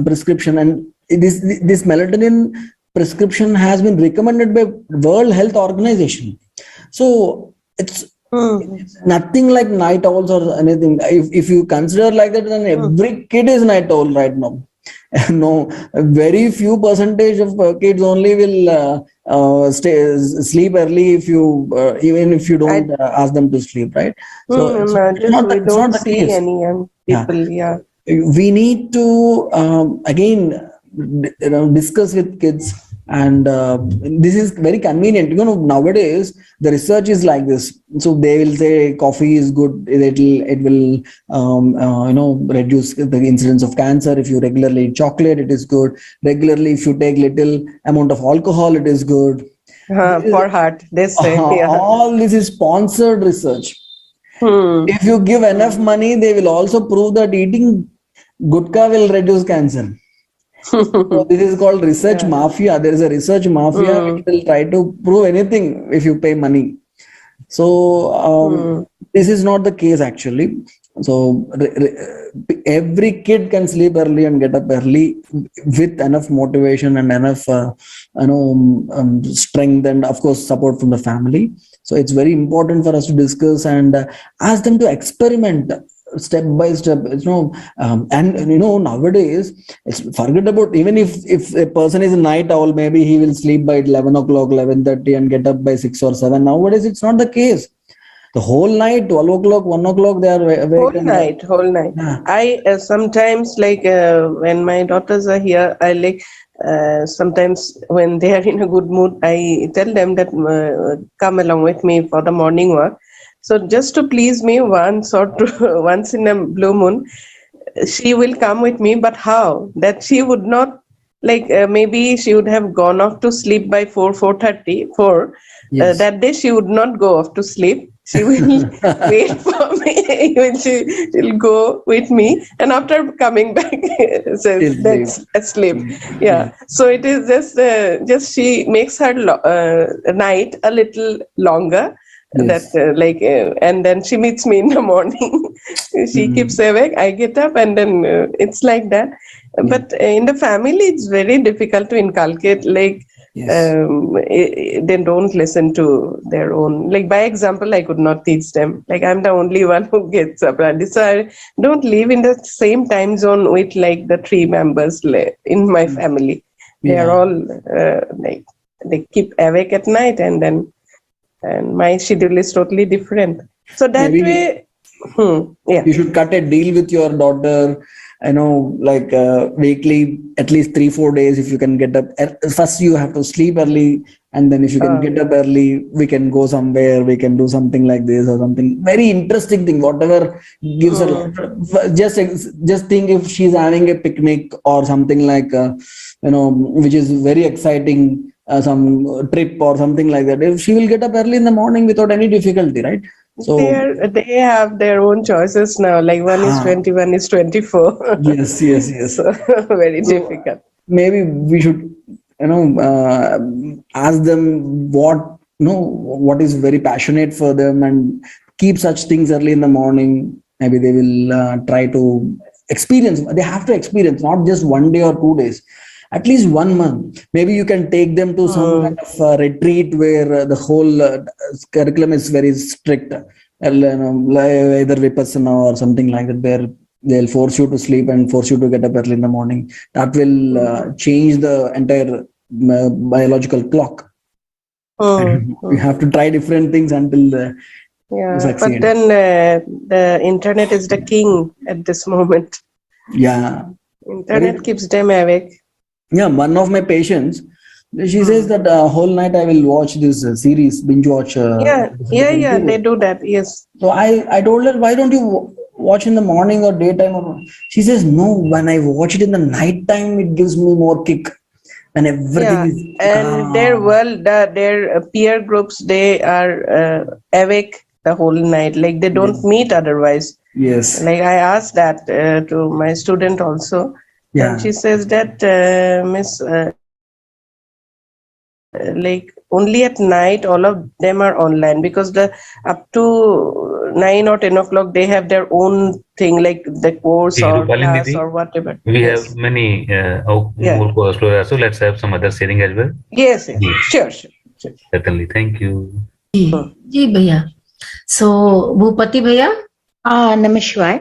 Speaker 1: prescription? And this melatonin prescription has been recommended by World Health Organization. So it's nothing like night owls or anything. If you consider like that, then every kid is night owl right now. No, very few percentage of kids only will sleep early if you even if you don't ask them to sleep, right? So it's not
Speaker 4: we
Speaker 1: it's not
Speaker 4: don't
Speaker 1: the
Speaker 4: see
Speaker 1: case.
Speaker 4: any young people. Yeah.
Speaker 1: We need to again discuss with kids, and this is very convenient. Nowadays the research is like this. So they will say coffee is good, it will reduce the incidence of cancer. If you regularly eat chocolate, it is good. Regularly, if you take little amount of alcohol, it is good.
Speaker 4: For heart, they say. Yeah.
Speaker 1: All this is sponsored research. If you give enough money, they will also prove that eating gutka will reduce cancer. So this is called research mafia. There is a research mafia which will try to prove anything if you pay money. So this is not the case actually. So every kid can sleep early and get up early with enough motivation and enough strength, and of course support from the family. So it's very important for us to discuss and ask them to experiment step by step. Nowadays forget about, even if a person is a night owl, maybe he will sleep by 11 o'clock, 11:30 and get up by 6 or 7. Nowadays it's not the case. The whole night, 12 o'clock, 1 o'clock, they are awake.
Speaker 4: Whole night.
Speaker 1: Yeah.
Speaker 4: I sometimes, like when my daughters are here, I like sometimes when they are in a good mood, I tell them that come along with me for the morning walk. So just to please me, once or two, once in a blue moon, she will come with me. But how? That she would not, like maybe she would have gone off to sleep by 4:30.
Speaker 1: Yes.
Speaker 4: That day she would not go off to sleep. She will wait for me when she'll go with me, and after coming back says let's sleep. Yeah. So it is just she makes her night a little longer.
Speaker 1: Yes.
Speaker 4: And then she meets me in the morning. She keeps awake, I get up, and then it's like that. But in the family it's very difficult to inculcate, like they don't listen to their own, like by example I could not teach them, like I'm the only one who gets up early, so I don't live in the same time zone with like the 3 members in my family. They are all like they keep awake at night, and my schedule is totally different. So that way,
Speaker 1: you should cut a deal with your daughter, like weekly, at least 3-4 days. If you can get up first, you have to sleep early, and then if you can get up early, we can go somewhere, we can do something like this or something very interesting thing, whatever gives her. Just think if she's having a picnic or something like which is very exciting, some trip or something like that, if she will get up early in the morning without any difficulty, right? So
Speaker 4: they have their own choices now, like one is 20, one is 24.
Speaker 1: yes.
Speaker 4: So, very difficult.
Speaker 1: Maybe we should ask them what is very passionate for them, and keep such things early in the morning. Maybe they will try to experience. They have to experience, not just 1 day or 2 days, at least 1 month. Maybe you can take them to some kind of retreat where the whole curriculum is very strict, either Vipassana or something like that, where they'll force you to sleep and force you to get up early in the morning. That will change the entire biological clock. We have to try different things until
Speaker 4: but then the internet is the king at this moment. Internet keeps them awake.
Speaker 1: One of my patients, she says that whole night I will watch this series, binge watch.
Speaker 4: They do that. Yes.
Speaker 1: So I told her, why don't you watch in the morning or daytime? She says, no, when I watch it in the night time, it gives me more kick. And everything is
Speaker 4: and their peer groups, they are awake the whole night, like they don't meet otherwise.
Speaker 1: Yes.
Speaker 4: Like I asked that to my student also.
Speaker 1: Yeah.
Speaker 4: And she says that Miss like only at night all of them are online, because the up to 9 or 10 o'clock they have their own thing, like the course or
Speaker 5: Rupali
Speaker 4: class
Speaker 5: Nidhi,
Speaker 4: or whatever.
Speaker 5: we
Speaker 4: Yes.
Speaker 5: have many
Speaker 4: Yeah.
Speaker 5: more co-explorers, so let's have some other sharing as well.
Speaker 4: Yes, yes.
Speaker 5: Yes.
Speaker 4: Sure.
Speaker 5: Certainly, thank you.
Speaker 3: जी भैया. So Bhupathi भैया.
Speaker 6: Namaskar.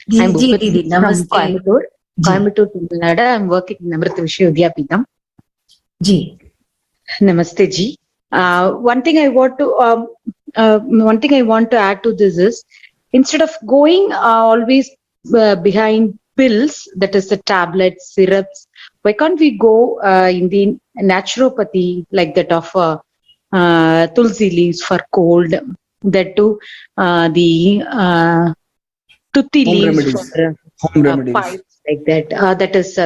Speaker 3: Ji
Speaker 6: I'm
Speaker 3: ji
Speaker 6: Bhupati
Speaker 3: दीदी
Speaker 6: from
Speaker 3: नमस्ते.
Speaker 6: Coimbatore,
Speaker 3: ji
Speaker 6: Tamil Nadu. I'm working in Amrita Vishwavidyapitham.
Speaker 3: Ji.
Speaker 6: Namaste ji. One thing I want to add to this is, instead of going always behind pills, that is the tablets, syrups, why can't we go in the naturopathy, like that of tulsi leaves for cold, that too the tutti
Speaker 1: Home
Speaker 6: leaves
Speaker 1: remedies.
Speaker 6: for
Speaker 1: Home remedies.
Speaker 6: pipes, like that.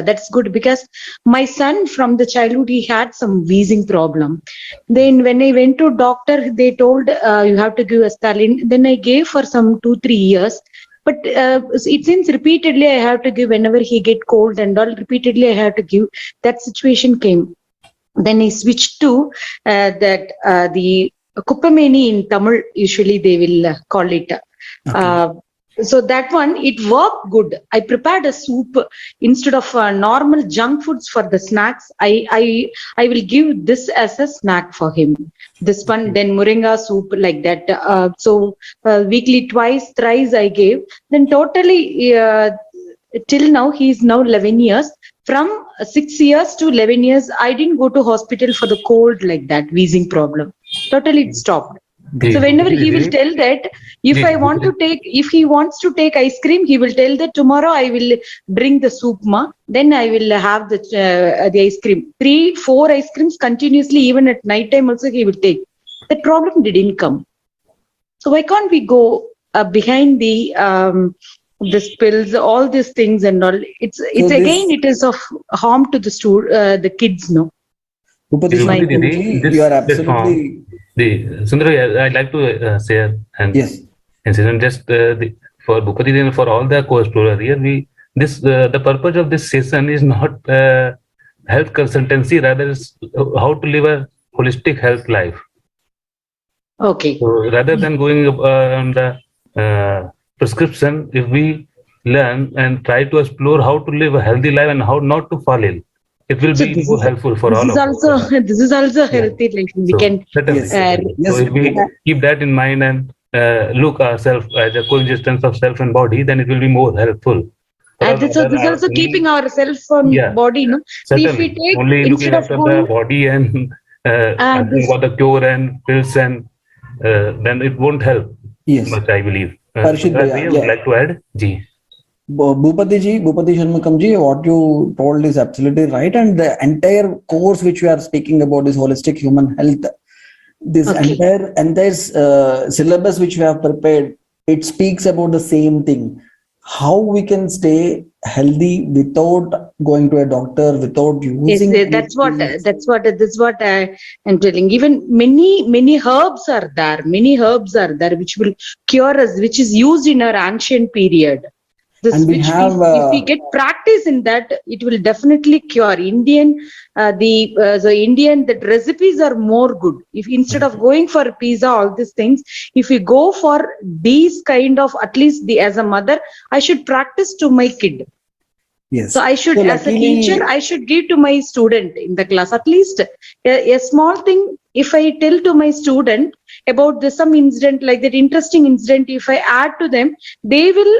Speaker 6: That's good, because my son from the childhood, he had some wheezing problem. Then when I went to doctor, they told you have to give Astalin. Then I gave for some 2-3 years. But it seems repeatedly I have to give whenever he get cold and all. Repeatedly I have to give. That situation came. Then I switched to the Kuppameni in Tamil. Usually they will call it. So that one, it worked good. I prepared a soup instead of normal junk foods for the snacks. I will give this as a snack for him. This one, then moringa soup, like that. So weekly thrice I gave. Then totally till now, he is now 11 years. From 6 years to 11 years, I didn't go to hospital for the cold, like that, wheezing problem. Totally it stopped. So whenever he will tell that, if he wants to take ice cream, he will tell that tomorrow I will bring the soup, ma. Then I will have the ice cream. 3-4 ice creams continuously, even at night time also he will take. The problem didn't come. So why can't we go behind the pills, all these things and all? It is of harm to the kids, no.
Speaker 1: Bhupati Ji, you are absolutely.
Speaker 5: Sundar, I'd like to share an incident just for Bhupati and for all the co-explorers here. The purpose of this session is not health consultancy, rather is how to live a holistic health life.
Speaker 6: Okay.
Speaker 5: So rather than going on the prescription, if we learn and try to explore how to live a healthy life and how not to fall ill, it will be more helpful for all of us.
Speaker 6: This is also healthy. Like we can.
Speaker 5: So if we keep that in mind and look ourselves as a coexistence of self and body, then it will be more helpful.
Speaker 6: And this is also keeping ourselves body, no.
Speaker 5: So if we take only looking after the body and asking for the cure and pills, and then it won't help much, I believe.
Speaker 1: Parshit
Speaker 5: I would like to add, Ji.
Speaker 1: Bhupati Shanmugam ji, what you told is absolutely right, and the entire course which we are speaking about is holistic human health. This entire syllabus which we have prepared, it speaks about the same thing: how we can stay healthy without going to a doctor, without using.
Speaker 6: Yes, that's what I am telling. Even many herbs are there. Many herbs are there which will cure us, which is used in our ancient period. If we get practice in that, it will definitely cure. The recipes are more good. If instead of going for pizza, all these things, if we go for these kind of, at least as a mother, I should practice to my kid.
Speaker 1: Yes.
Speaker 6: So I should, as a teacher, I should give to my student in the class at least a small thing. If I tell to my student about some incident, like that interesting incident, if I add to them, they will.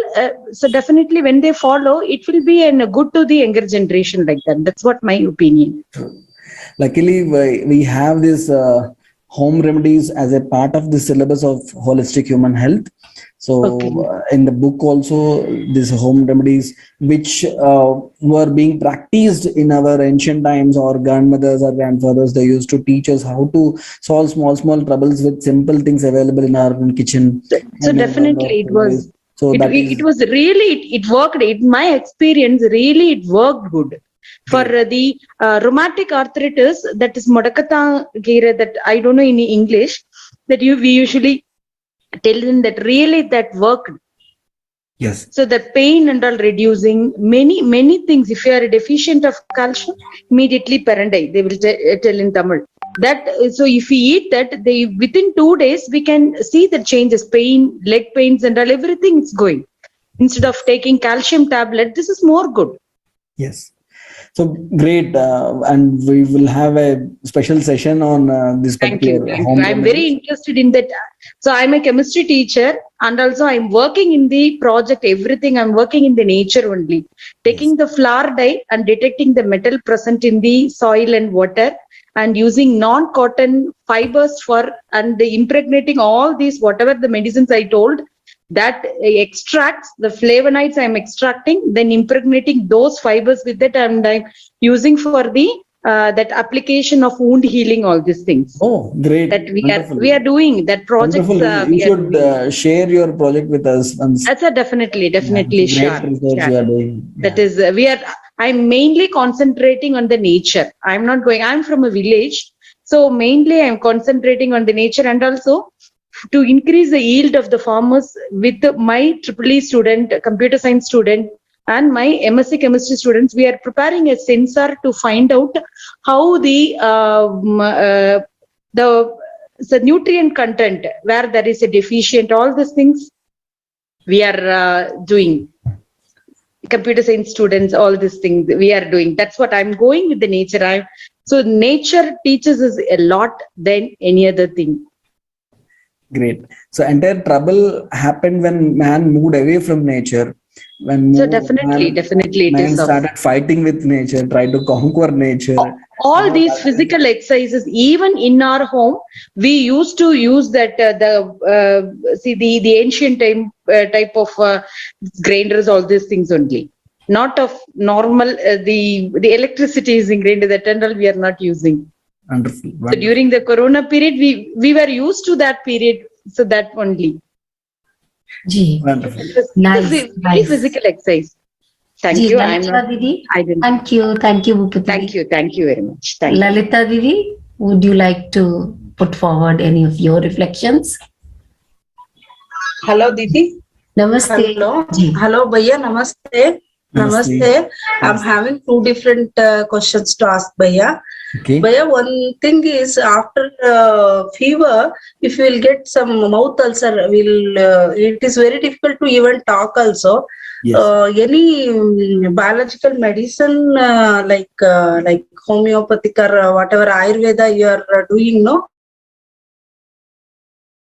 Speaker 6: So definitely, when they follow, it will be good to the younger generation, like that. That's what my opinion.
Speaker 1: Luckily, we have this home remedies as a part of the syllabus of holistic human health. So in the book also, these home remedies which were being practiced in our ancient times, or grandmothers or grandfathers, they used to teach us how to solve small troubles with simple things available in our kitchen.
Speaker 6: So definitely it was. So it was really, it worked. In my experience, really it worked good. For the rheumatic arthritis, that is Modakata Gira, that I don't know in English, that we usually tell them that really that worked.
Speaker 1: Yes.
Speaker 6: So that pain and all reducing, many things. If you are deficient of calcium, immediately parandai, they will tell in Tamil. That so if we eat that, they within 2 days we can see the changes, pain, leg pains and all, everything is going. Instead of taking calcium tablet, this is more good.
Speaker 1: Yes. So great, and we will have a special session on this particular home remedies.
Speaker 6: I'm very interested in that. So I'm a chemistry teacher, and also I'm working in the project. Everything I'm working in the nature only, taking the flower dye and detecting the metal present in the soil and water, and using non-cotton fibers for and impregnating all these whatever the medicines I told. That extracts the flavonoids I'm extracting, then impregnating those fibers with it, and I'm using for the that application of wound healing, all these things.
Speaker 1: Oh, great!
Speaker 6: That we are doing that project.
Speaker 1: You should share your project with us.
Speaker 6: That's definitely sure.
Speaker 1: You are doing.
Speaker 6: Yeah. That is I'm mainly concentrating on the nature. I'm from a village, so mainly I'm concentrating on the nature, and also to increase the yield of the farmers with my EEE student, computer science student, and my MSc chemistry students. We are preparing a sensor to find out how the nutrient content, where there is a deficient, all these things we are doing. Computer science students, all these things we are doing. That's what I'm going with the nature. So nature teaches us a lot than any other thing.
Speaker 1: Great. So entire trouble happened when man moved away from nature.
Speaker 6: Definitely
Speaker 1: man started fighting with nature, tried to conquer nature.
Speaker 6: All these physical exercises, even in our home, we used to use that the ancient type of grinders, all these things only. Not of normal the electricity is in grinder, that and all we are not using.
Speaker 1: Wonderful.
Speaker 6: So during the Corona period, we were used to that period, so that only.
Speaker 3: Gee.
Speaker 1: Wonderful.
Speaker 3: Nice.
Speaker 6: Very physical exercise. Thank you.
Speaker 3: Lalita Didi. Thank you. Thank you, Bhupati.
Speaker 6: Thank you very much. Thank
Speaker 3: Lalita Didi, would you like to put forward any of your reflections?
Speaker 7: Hello, Didi.
Speaker 3: Namaste.
Speaker 7: Hello, Bhaiya. Namaste. Namaste. I'm having two different questions to ask Bhaiya.
Speaker 1: Okay.
Speaker 7: Bhaiya, one thing is after fever, if you will get some mouth ulcer, it is very difficult to even talk also.
Speaker 1: Yes.
Speaker 7: Any biological medicine like homeopathic or whatever Ayurveda you are doing, no?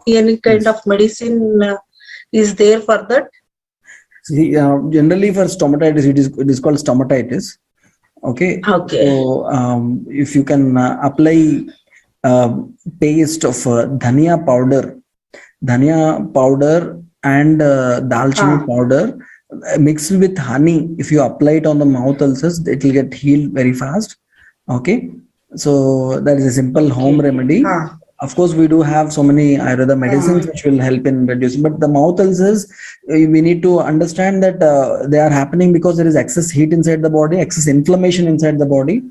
Speaker 7: Any kind of medicine is there for that?
Speaker 1: See, generally for stomatitis, it is called stomatitis. Okay. So if you can apply paste of dhania powder and dalchini powder mixed with honey, if you apply it on the mouth ulcers, it will get healed very fast. Okay. So that is a simple home remedy. Of course, we do have so many Ayurveda medicines which will help in reducing, but the mouth ulcers, we need to understand that they are happening because there is excess heat inside the body, excess inflammation inside the body.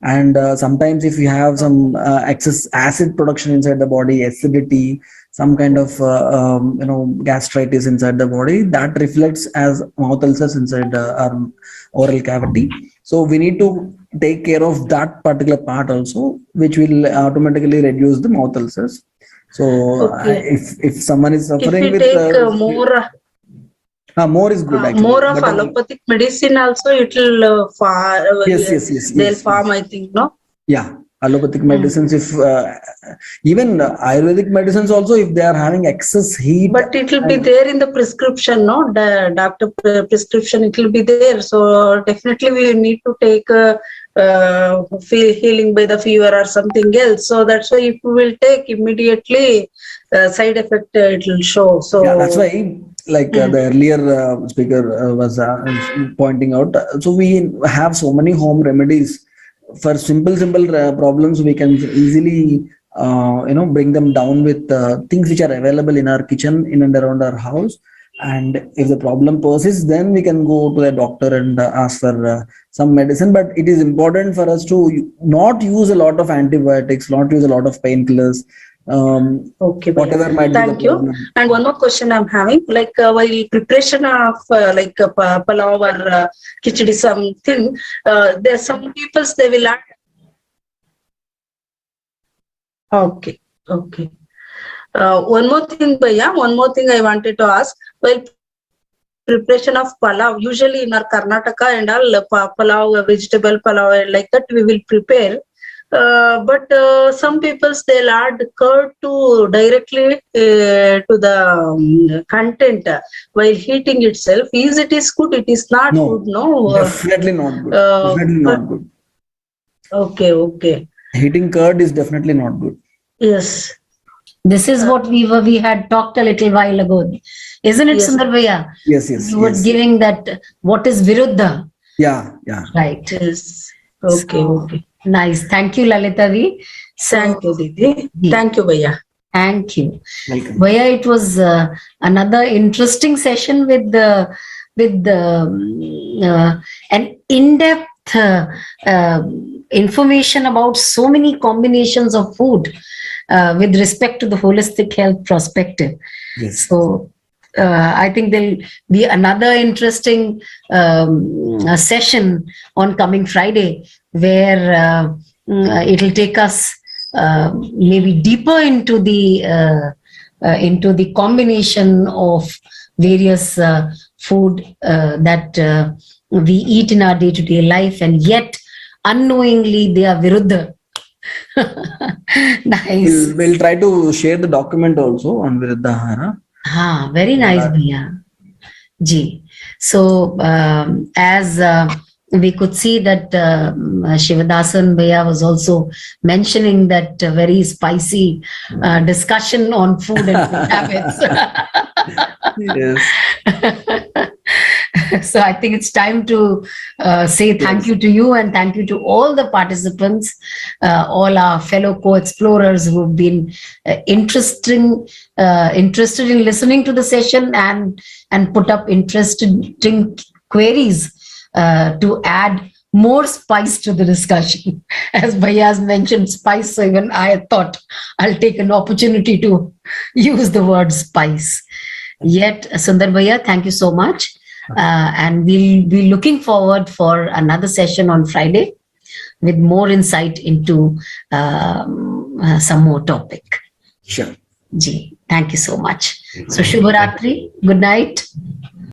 Speaker 1: And sometimes if you have some excess acid production inside the body, acidity, some kind of gastritis inside the body, that reflects as mouth ulcers inside our oral cavity. So we need to take care of that particular part also, which will automatically reduce the mouth ulcers. So if someone is suffering with more is good actually.
Speaker 7: More of allopathic medicine also, it will
Speaker 1: yes.
Speaker 7: They'll form, I think, no?
Speaker 1: Yeah, allopathic medicines, if even Ayurvedic medicines also, if they are having excess heat.
Speaker 7: But it will be there in the prescription, no? The doctor prescription, it will be there. So definitely we need to take healing by the fever or something else. So that's why if we will take immediately, side effect it will show. So
Speaker 1: yeah, that's why. Like the earlier speaker was pointing out, so we have so many home remedies for simple problems. We can easily bring them down with things which are available in our kitchen, in and around our house. And if the problem persists, then we can go to the doctor and ask for some medicine. But it is important for us to not use a lot of antibiotics, not use a lot of painkillers,
Speaker 7: Okay,
Speaker 1: whatever might be the
Speaker 7: thank you.
Speaker 1: problem.
Speaker 7: And one more question I'm having, like while preparation of palav or khichdi something, there's some peoples they will add. Okay, okay. One more thing, Bhaiya, one more thing I wanted to ask. While preparation of palav, usually in our Karnataka and all, palav, vegetable palav, like that we will prepare. But some peoples they'll add curd to directly to the content while heating itself. It is good? It is not
Speaker 1: No,
Speaker 7: good, no?
Speaker 1: definitely not good. Definitely not good.
Speaker 7: Okay, okay.
Speaker 1: Heating curd is definitely not good.
Speaker 7: Yes.
Speaker 3: This is what we had talked a little while ago, isn't it,
Speaker 7: Yes.
Speaker 3: Sundar Bhaiya?
Speaker 1: Yes, yes,
Speaker 3: You were
Speaker 1: yes.
Speaker 3: giving that what is Viruddha,
Speaker 1: Yeah, yeah.
Speaker 3: right?
Speaker 7: Yes. Okay,
Speaker 3: So,
Speaker 7: okay.
Speaker 3: nice. Thank you, Lalitavi.
Speaker 7: Thank you, Didi. Thank you, Bhaiya.
Speaker 3: Thank you.
Speaker 1: Welcome.
Speaker 3: Bhaiya, it was another interesting session with an in-depth information about so many combinations of food with respect to the holistic health perspective.
Speaker 1: Yes.
Speaker 3: So I think there'll be another interesting session on coming Friday where it'll take us maybe deeper into the combination of various food that we eat in our day-to-day life, and yet unknowingly they are viruddha. Nice.
Speaker 1: We'll try to share the document also on Viruddha.
Speaker 3: Very nice, Bhaiya. Ji. So, as we could see that Shivadasan Bhaiya was also mentioning that very spicy discussion on food and food habits.
Speaker 1: Yes.
Speaker 3: So I think it's time to say thank you to you and thank you to all the participants, all our fellow co-explorers who've been interested in listening to the session and put up interesting queries to add more spice to the discussion. As Bhaiya has mentioned spice, so even I thought I'll take an opportunity to use the word spice. Yet, Sundar Bhaiya, thank you so much. And we'll be looking forward for another session on Friday with more insight into some more topic.
Speaker 1: Sure.
Speaker 3: Ji, thank you so much. So, Shubharatri, good night.